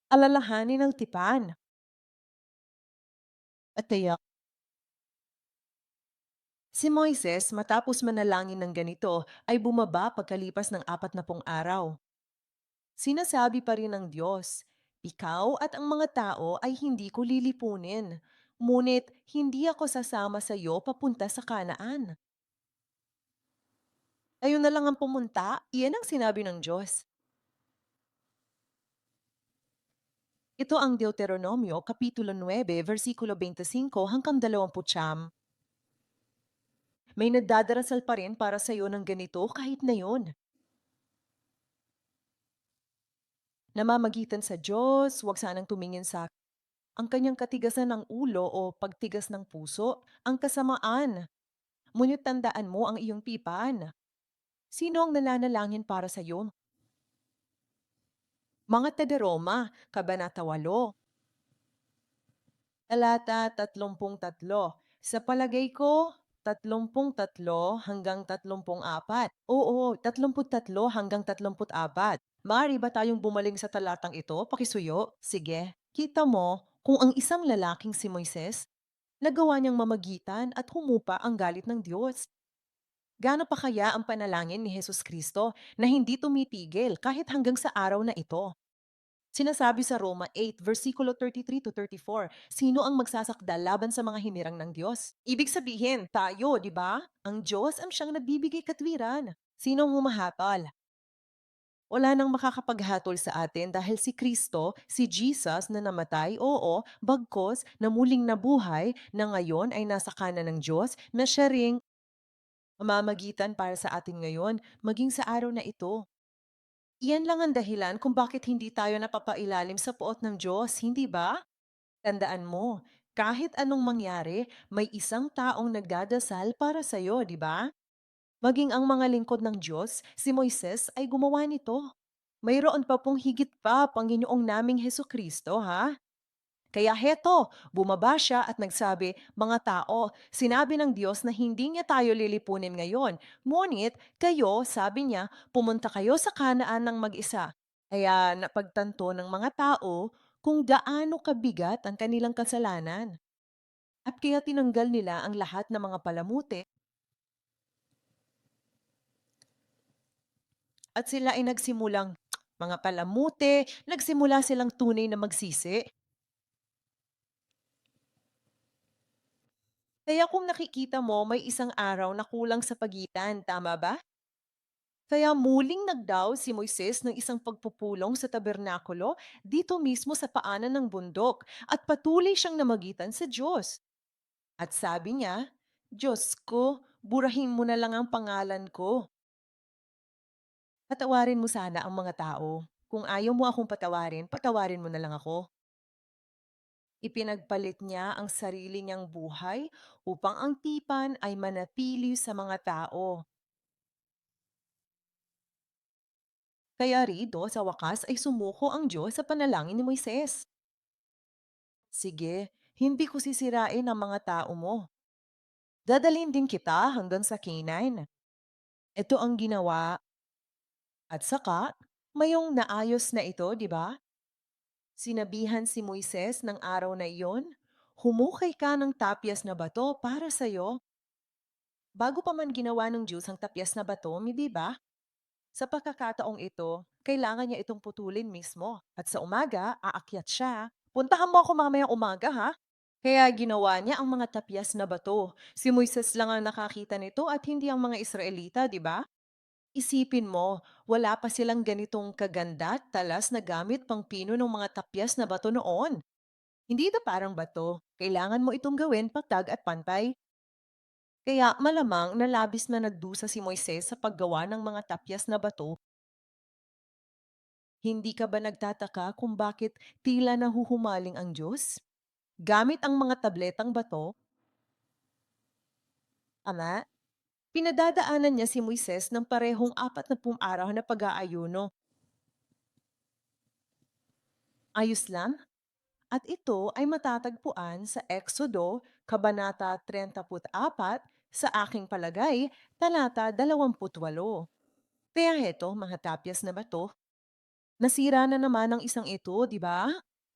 Alalahanin ang tipan. At tiyak, Si Moises, matapos manalangin ng ganito, ay bumaba pagkalipas ng 40 araw. Sinasabi pa rin ng Diyos, ikaw at ang mga tao ay hindi ko lilipunin. Ngunit hindi ako sasama sa iyo papunta sa Kanaan. Ayun na lang ang pumunta, iyan ang sinabi ng Diyos. Ito ang Deuteronomio, Kapitulo 9, versikulo 25 hanggang 29. May nagdadarasal pa rin para sa iyo ng ganito kahit na yun. Namamagitan sa Diyos, huwag sanang tumingin sa ang kanyang katigasan ng ulo o pagtigas ng puso, ang kasamaan. Ngunit tandaan mo ang iyong pipaan. Sino ang nananalangin para sa iyo? Mga Taga-Roma, Kabanata 8, talata 33. Sa palagay ko, 33 hanggang 34. Oo, 33 hanggang 34. Maaari ba tayong bumaling sa talatang ito? Pakisuyo. Sige. Kita mo kung ang isang lalaking si Moises, nagawa niyang mamagitan at humupa ang galit ng Diyos. Gaano pa kaya ang panalangin ni Hesus Kristo na hindi tumitigil kahit hanggang sa araw na ito? Sinasabi sa Roma 8, versikulo 33 to 34, sino ang magsasakdal laban sa mga hinirang ng Diyos? Ibig sabihin, tayo, di ba? Ang Diyos ang siyang nagbibigay katwiran. Sino ang humahatol? Wala nang makakapaghatol sa atin dahil si Kristo, si Jesus na namatay, oo, bagkos na muling nabuhay na ngayon ay nasa kanan ng Diyos na siya ring mamamagitan para sa atin ngayon, maging sa araw na ito. Iyan lang ang dahilan kung bakit hindi tayo napapailalim sa puot ng Diyos, hindi ba? Tandaan mo, kahit anong mangyari, may isang taong nagdadasal para sa'yo, di ba? Maging ang mga lingkod ng Diyos, si Moises ay gumawa nito. Mayroon pa pong higit pa, Panginoong naming Heso Kristo, ha? Kaya heto, bumaba siya at nagsabi, mga tao, sinabi ng Diyos na hindi niya tayo lilipunin ngayon. Ngunit kayo, sabi niya, pumunta kayo sa Kanaan ng mag-isa. Kaya napagtanto ng mga tao kung gaano kabigat ang kanilang kasalanan. At kaya tinanggal nila ang lahat ng mga palamute at sila ay nagsimulang mga palamute, nagsimula silang tunay na magsisi. Kaya kung nakikita mo may isang araw na kulang sa pagitan, tama ba? Kaya muling nagdaw si Moises ng isang pagpupulong sa tabernakulo dito mismo sa paanan ng bundok at patuloy siyang namagitan sa Diyos. At sabi niya, Diyos ko, burahin mo na lang ang pangalan ko. Patawarin mo sana ang mga tao. Kung ayaw mo akong patawarin, patawarin mo na lang ako. Ipinagpalit niya ang sarili niyang buhay upang ang tipan ay manatili sa mga tao. Kaya rito sa wakas ay sumuko ang Diyos sa panalangin ni Moises. Sige, hindi ko sisirain ang mga tao mo. Dadalhin din kita hanggang sa Canaan. Ito ang ginawa. At saka, mayong naayos na ito, di ba? Sinabihan si Moises ng araw na iyon, humukay ka ng tapyas na bato para sa'yo. Bago pa man ginawa ng Diyos ang tapyas na bato, di ba? Sa pagkakataong ito, kailangan niya itong putulin mismo. At sa umaga, aakyat siya. Puntahan mo ako mamayang umaga, ha? Kaya ginawa niya ang mga tapyas na bato. Si Moises lang ang nakakita nito at hindi ang mga Israelita, di ba? Isipin mo, wala pa silang ganitong kaganda at talas na gamit pang pino ng mga tapyas na bato noon. Hindi ito parang bato. Kailangan mo itong gawin patag at pantay. Kaya malamang na labis na nagdusa si Moises sa paggawa ng mga tapyas na bato. Hindi ka ba nagtataka kung bakit tila nahuhumaling ang Diyos? Gamit ang mga tabletang bato, ama, pinadadaanan niya si Moises ng parehong 40 araw na pag-aayuno. Ayos lang? At ito ay matatagpuan sa Exodo, Kabanata 34, sa aking palagay, talata 28. Kaya heto, mga tapyas na bato, nasira na naman ang isang ito, di ba?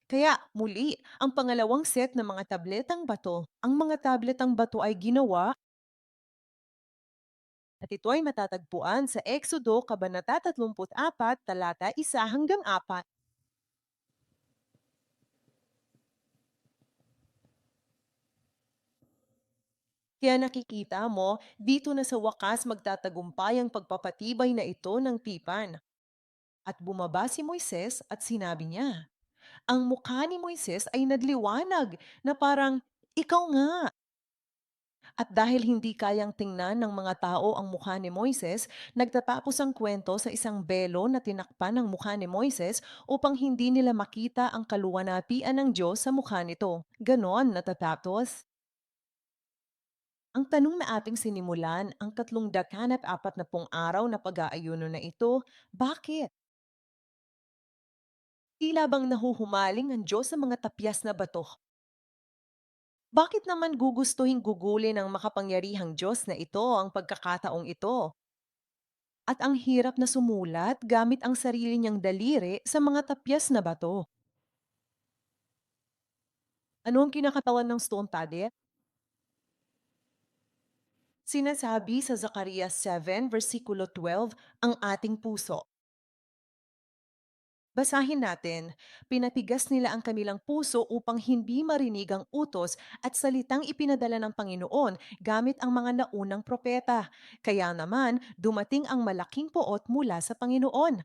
Kaya muli, ang pangalawang set ng mga tabletang bato, ang mga tabletang bato ay ginawa At ito ay matatagpuan sa Exodo, Kabanata 34, talata 1 hanggang 4. Kaya nakikita mo, dito na sa wakas magtatagumpay ang pagpapatibay na ito ng tipan. At bumaba si Moises at sinabi niya, ang mukha ni Moises ay nadliwanag na parang, ikaw nga. At dahil hindi kayang tingnan ng mga tao ang mukha ni Moises, nagtatapos ang kwento sa isang belo na tinakpan ng mukha ni Moises upang hindi nila makita ang kaluwanapian ng Diyos sa mukha nito. Ganon natatapos. Ang tanong na ating sinimulan, ang 340 na pag-aayuno na ito, bakit? Tila bang nahuhumaling ang Diyos sa mga tapyas na bato? Bakit naman gugustuhin gugulin ng makapangyarihang Diyos na ito ang pagkakataong ito? At ang hirap na sumulat gamit ang sarili niyang daliri sa mga tapyas na bato. Ano ang kinakatawan ng stone padet? Sinasabi sa Zacarias 7 versikulo 12 ang ating puso. Basahin natin, pinatigas nila ang kanilang puso upang hindi marinig ang utos at salitang ipinadala ng Panginoon gamit ang mga naunang propeta. Kaya naman, dumating ang malaking poot mula sa Panginoon.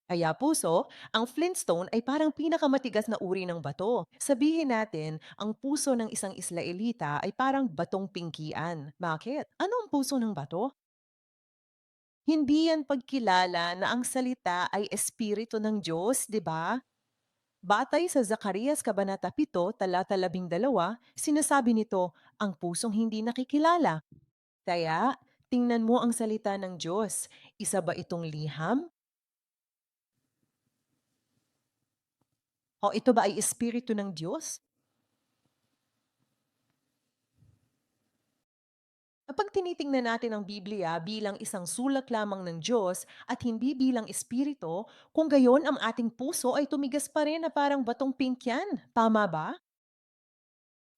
Kaya puso, ang flintstone ay parang pinakamatigas na uri ng bato. Sabihin natin, ang puso ng isang Israelita ay parang batong pingkian. Bakit? Ano ang puso ng bato? Hindi yan pagkilala na ang salita ay espiritu ng Diyos, di ba? Batay sa Zacarias Kabanata 7, talata 12, sinasabi nito, ang pusong hindi nakikilala. Kaya, tingnan mo ang salita ng Diyos. Isa ba itong liham? O ito ba ay espiritu ng Diyos? Kapag tinitingnan natin ang Biblia bilang isang sulat lamang ng Diyos at hindi bilang espiritu, kung gayon ang ating puso ay tumigas pa rin na parang batong pinkyan. Tama ba?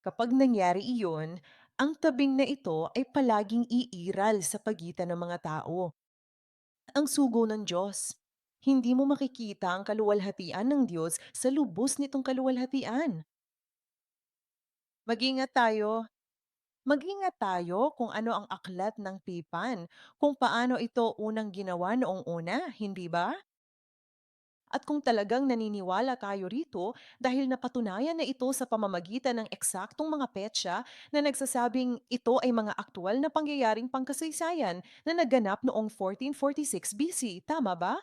Kapag nangyari iyon, ang tabing na ito ay palaging iiral sa pagitan ng mga tao. Ang sugo ng Diyos. Hindi mo makikita ang kaluwalhatian ng Diyos sa lubos nitong kaluwalhatian. Mag-ingat tayo. Mag-ingat tayo kung ano ang aklat ng tipan, kung paano ito unang ginawa noong una, hindi ba? At kung talagang naniniwala tayo rito dahil napatunayan na ito sa pamamagitan ng eksaktong mga petsa na nagsasabing ito ay mga aktual na pangyayaring pangkasaysayan na naganap noong 1446 BC, tama ba?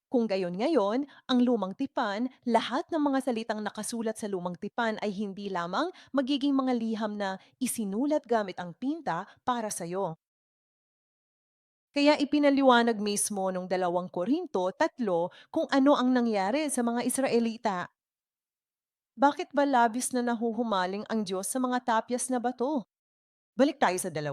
Kung gayon ngayon, ang lumang tipan, lahat ng mga salitang nakasulat sa lumang tipan ay hindi lamang magiging mga liham na isinulat gamit ang tinta para sa'yo. Kaya ipinaliwanag mismo nung 2 Korinto 3 kung ano ang nangyari sa mga Israelita. Bakit ba labis na nahuhumaling ang Diyos sa mga tapyas na bato? Balik tayo sa 2.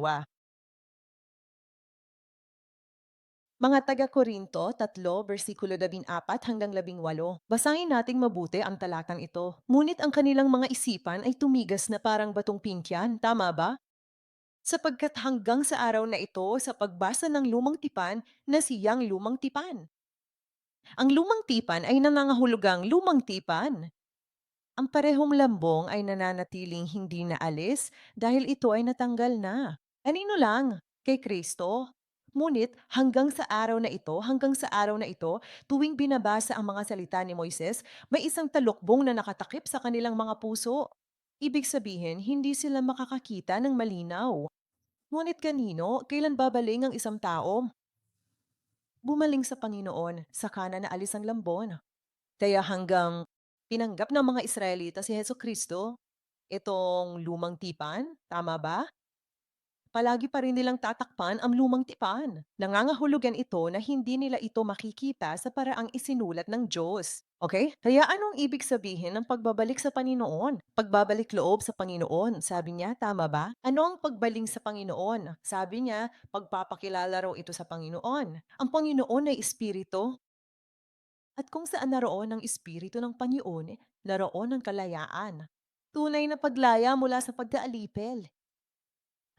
Mga taga-Korinto 3, versikulo 14 hanggang 18. Basahin nating mabuti ang talatang ito. Ngunit ang kanilang mga isipan ay tumigas na parang batong pingkyan, tama ba? Sapagkat hanggang sa araw na ito, sa pagbasa ng lumang tipan, nasiyang lumang tipan. Ang lumang tipan ay nangangahulugang lumang tipan. Ang parehong lambong ay nananatiling hindi naalis dahil ito ay natanggal na. Kanino lang? Kay Kristo. Ngunit hanggang sa araw na ito, tuwing binabasa ang mga salita ni Moises, may isang talukbong na nakatakip sa kanilang mga puso. Ibig sabihin, hindi sila makakakita ng malinaw. Ngunit kanino, kailan babaling ang isang tao? Bumaling sa Panginoon, saka na naalis ang lambon. Kaya hanggang tinanggap ng mga Israelita si Heso Kristo, itong lumang tipan, tama ba? Palagi pa rin nilang tatakpan ang lumang tipan. Nangangahulugan ito na hindi nila ito makikita sa paraang isinulat ng Diyos. Okay? Kaya anong ibig sabihin ng pagbabalik sa Panginoon? Pagbabalik loob sa Panginoon, sabi niya, tama ba? Ano ang pagbaling sa Panginoon? Sabi niya, pagpapakilala raw ito sa Panginoon. Ang Panginoon ay Espiritu. At kung saan naroon ang Espiritu ng Panginoon, naroon ang kalayaan. Tunay na paglaya mula sa pagkaalipel.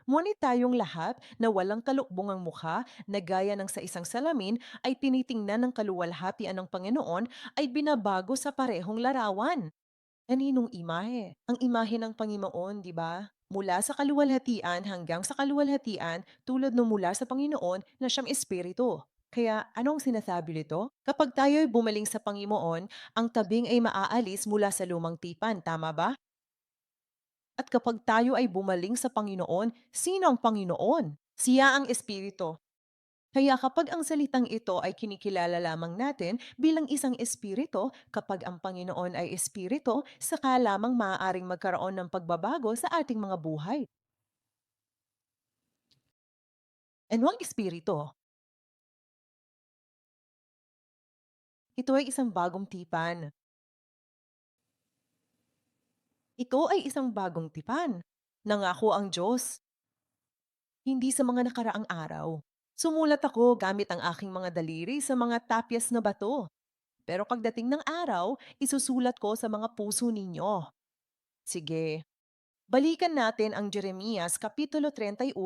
Ngunit tayong lahat na walang kalukbungang mukha na gaya ng sa isang salamin ay tinitingnan ng kaluwalhatian ng Panginoon ay binabago sa parehong larawan. Kaninong imahe? Ang imahe ng Panginoon, di ba? Mula sa kaluwalhatian hanggang sa kaluwalhatian, tulad no mula sa Panginoon na siyang Espiritu. Kaya anong sinasabi nito? Kapag tayo'y bumaling sa Panginoon, ang tabing ay maaalis mula sa lumang tipan, tama ba? At kapag tayo ay bumaling sa Panginoon, sino ang Panginoon? Siya ang Espiritu. Kaya kapag ang salitang ito ay kinikilala lamang natin bilang isang espiritu, kapag ang Panginoon ay espiritu, saka lamang maaaring magkaroon ng pagbabago sa ating mga buhay. Ano ang espiritu? Ito ay isang bagong tipan. Ito ay isang bagong tipan. Nangako ang Diyos, hindi sa mga nakaraang araw. Sumulat ako gamit ang aking mga daliri sa mga tapyas na bato. Pero pagdating ng araw, isusulat ko sa mga puso ninyo. Sige, balikan natin ang Jeremias Kapitulo 31,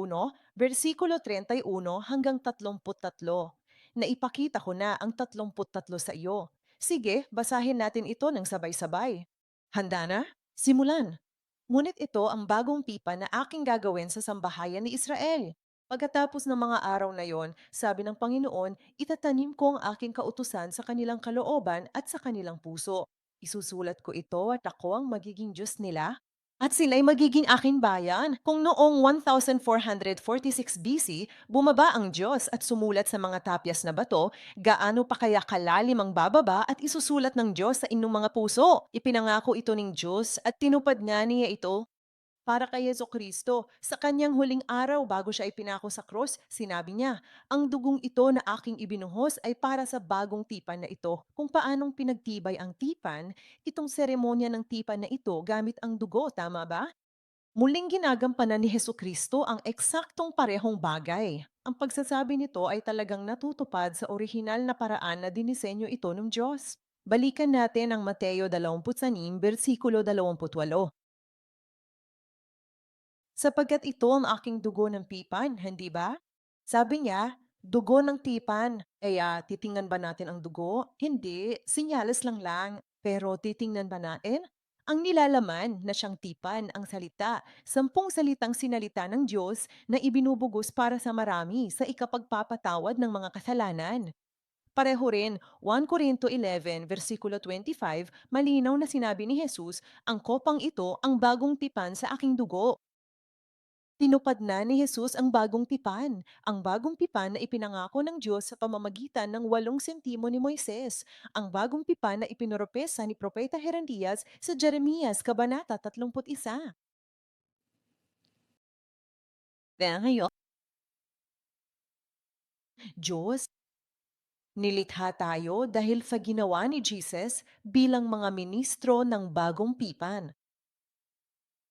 versikulo 31 hanggang 33. Naipakita ko na ang 33 sa iyo. Sige, basahin natin ito ng sabay-sabay. Handa na? Simulan. Ngunit ito ang bagong pipa na aking gagawin sa sambahayan ni Israel. Pagkatapos ng mga araw na yon, sabi ng Panginoon, itatanim ko ang aking kautusan sa kanilang kalooban at sa kanilang puso. Isusulat ko ito at ako ang magiging Diyos nila at sila'y magiging aking bayan. Kung noong 1446 BC, bumaba ang Diyos at sumulat sa mga tapyas na bato, gaano pa kaya kalalim ang bababa at isusulat ng Diyos sa inyong mga puso? Ipinangako ito ng Diyos at tinupad nga niya ito para kay Kristo. Sa kanyang huling araw bago siya ipinako sa krus, sinabi niya, ang dugong ito na aking ibinuhos ay para sa bagong tipan na ito. Kung paanong pinagtibay ang tipan, itong seremonya ng tipan na ito gamit ang dugo, tama ba? Muling ginagampanan ni Kristo ang eksaktong parehong bagay. Ang pagsasabi nito ay talagang natutupad sa orihinal na paraan na dinisenyo ito ng Diyos. Balikan natin ang Mateo 26, versikulo 28. Sapagkat ito ang aking dugo ng tipan, hindi ba? Sabi niya, dugo ng tipan. Kaya titingnan ba natin ang dugo? Hindi, sinyalis lang lang. Pero titingnan ba natin? Ang nilalaman na siyang tipan ang salita, 10 salitang sinalita ng Diyos na ibinubugos para sa marami sa ikapagpapatawad ng mga kasalanan. Pareho rin, 1 Corinto 11, versikulo 25, malinaw na sinabi ni Jesus, ang kopang ito ang bagong tipan sa aking dugo. Tinupad na ni Jesus ang bagong tipan, ang bagong tipan na ipinangako ng Diyos sa pamamagitan ng 8 sentimo ni Moises, ang bagong tipan na ipinoropesa ni Propeta Herodias sa Jeremias, Kabanata 31. Kaya ngayon, Diyos, nilikha tayo dahil sa ginawa ni Jesus bilang mga ministro ng bagong tipan.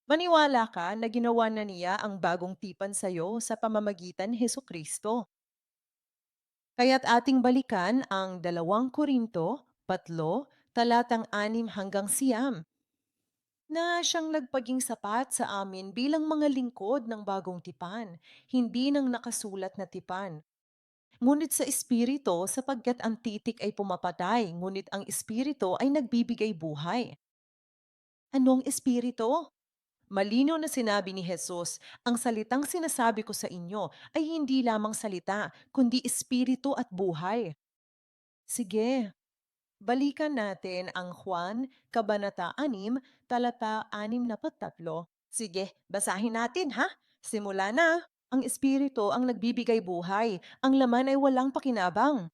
Maniwala ka na ginawa na niya ang bagong tipan sa iyo sa pamamagitan ni Heso Kristo. Kaya't ating balikan ang 2 Korinto 3, talatang 6 hanggang 9, na siyang nagpaging sapat sa amin bilang mga lingkod ng bagong tipan, hindi ng nakasulat na tipan. Ngunit sa Espiritu sapagkat ang titik ay pumapatay, ngunit ang Espiritu ay nagbibigay buhay. Anong Espiritu? Malino na sinabi ni Jesus, ang salitang sinasabi ko sa inyo ay hindi lamang salita, kundi espiritu at buhay. Sige, balikan natin ang Juan, Kabanata 6, talata 63. Sige, basahin natin ha. Simula na. Ang espiritu ang nagbibigay buhay, ang laman ay walang pakinabang.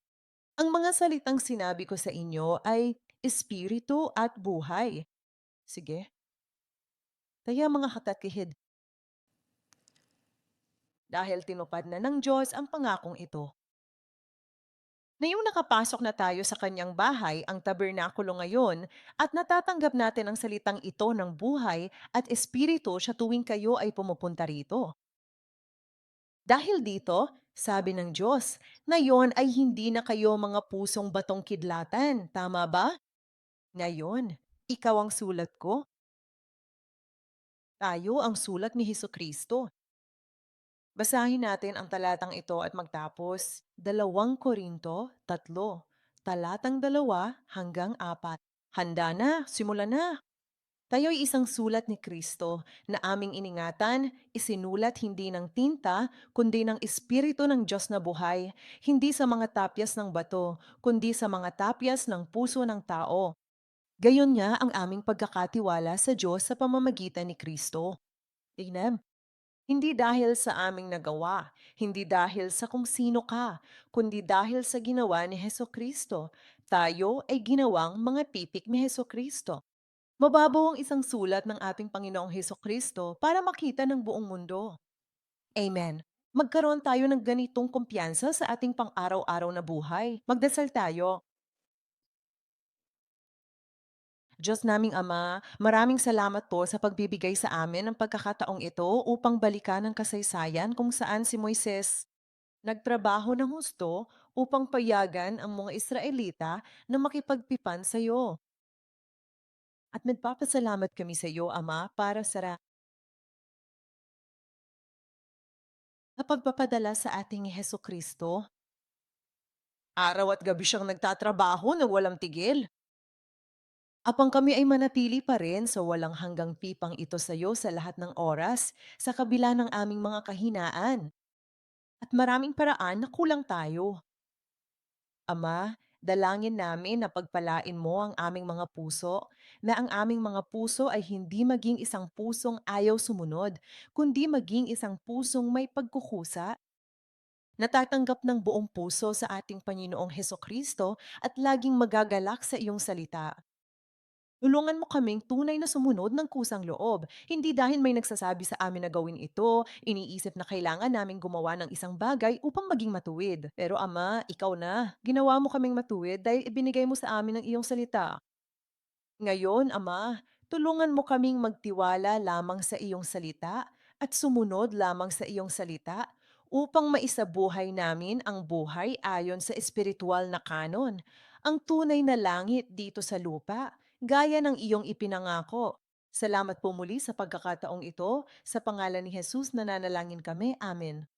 Ang mga salitang sinabi ko sa inyo ay espiritu at buhay. Sige, kaya mga katakihid, dahil tinupad na ng Diyos ang pangakong ito. Ngayong nakapasok na tayo sa kanyang bahay, ang tabernakulo ngayon, at natatanggap natin ang salitang ito ng buhay at espiritu siya tuwing kayo ay pumupunta rito. Dahil dito, sabi ng Diyos, ngayon ay hindi na kayo mga pusong batong kidlatan, tama ba? Ngayon, ikaw ang sulat ko, tayo ang sulat ni Hesus Kristo. Basahin natin ang talatang ito at magtapos. 2 Korinto 3, talatang 2 hanggang 4. Handa na, simulan na! Tayo'y isang sulat ni Kristo na aming iningatan, isinulat hindi ng tinta, kundi ng Espiritu ng Diyos na buhay, hindi sa mga tapyas ng bato, kundi sa mga tapyas ng puso ng tao. Gayon nga ang aming pagkakatiwala sa Diyos sa pamamagitan ni Kristo. Tingnan, hindi dahil sa aming nagawa, hindi dahil sa kung sino ka, kundi dahil sa ginawa ni Heso Kristo. Tayo ay ginawang mga pipik ni Heso Kristo. Mababaw ang isang sulat ng ating Panginoong Heso Kristo para makita ng buong mundo. Amen. Magkaroon tayo ng ganitong kumpiyansa sa ating pang-araw-araw na buhay. Magdasal tayo. Diyos naming Ama, maraming salamat po sa pagbibigay sa amin ng pagkakataong ito upang balikan ang kasaysayan kung saan si Moises nagtrabaho ng husto upang payagan ang mga Israelita na makipagpipan sa iyo. At nagpapasalamat kami sa iyo, Ama, para sa pagpapadala sa ating Heso Kristo. Araw at gabi siyang nagtatrabaho na walang tigil. Apang kami ay manatili pa rin sa walang hanggang pipang ito sa iyo sa lahat ng oras, sa kabila ng aming mga kahinaan. At maraming paraan na kulang tayo. Ama, dalangin namin na pagpalain mo ang aming mga puso, na ang aming mga puso ay hindi maging isang pusong ayaw sumunod, kundi maging isang pusong may pagkukusa, natatanggap ng buong puso sa ating Panginoong Heso Kristo at laging magagalak sa iyong salita. Tulungan mo kaming tunay na sumunod ng kusang loob, hindi dahil may nagsasabi sa amin na gawin ito, iniisip na kailangan naming gumawa ng isang bagay upang maging matuwid. Pero Ama, ikaw na, ginawa mo kaming matuwid dahil ibinigay mo sa amin ang iyong salita. Ngayon, Ama, tulungan mo kaming magtiwala lamang sa iyong salita at sumunod lamang sa iyong salita upang maisabuhay namin ang buhay ayon sa espiritual na kanon, ang tunay na langit dito sa lupa, gaya ng iyong ipinangako. Salamat po muli sa pagkakataong ito. Sa pangalan ni Jesus nananalangin kami. Amen.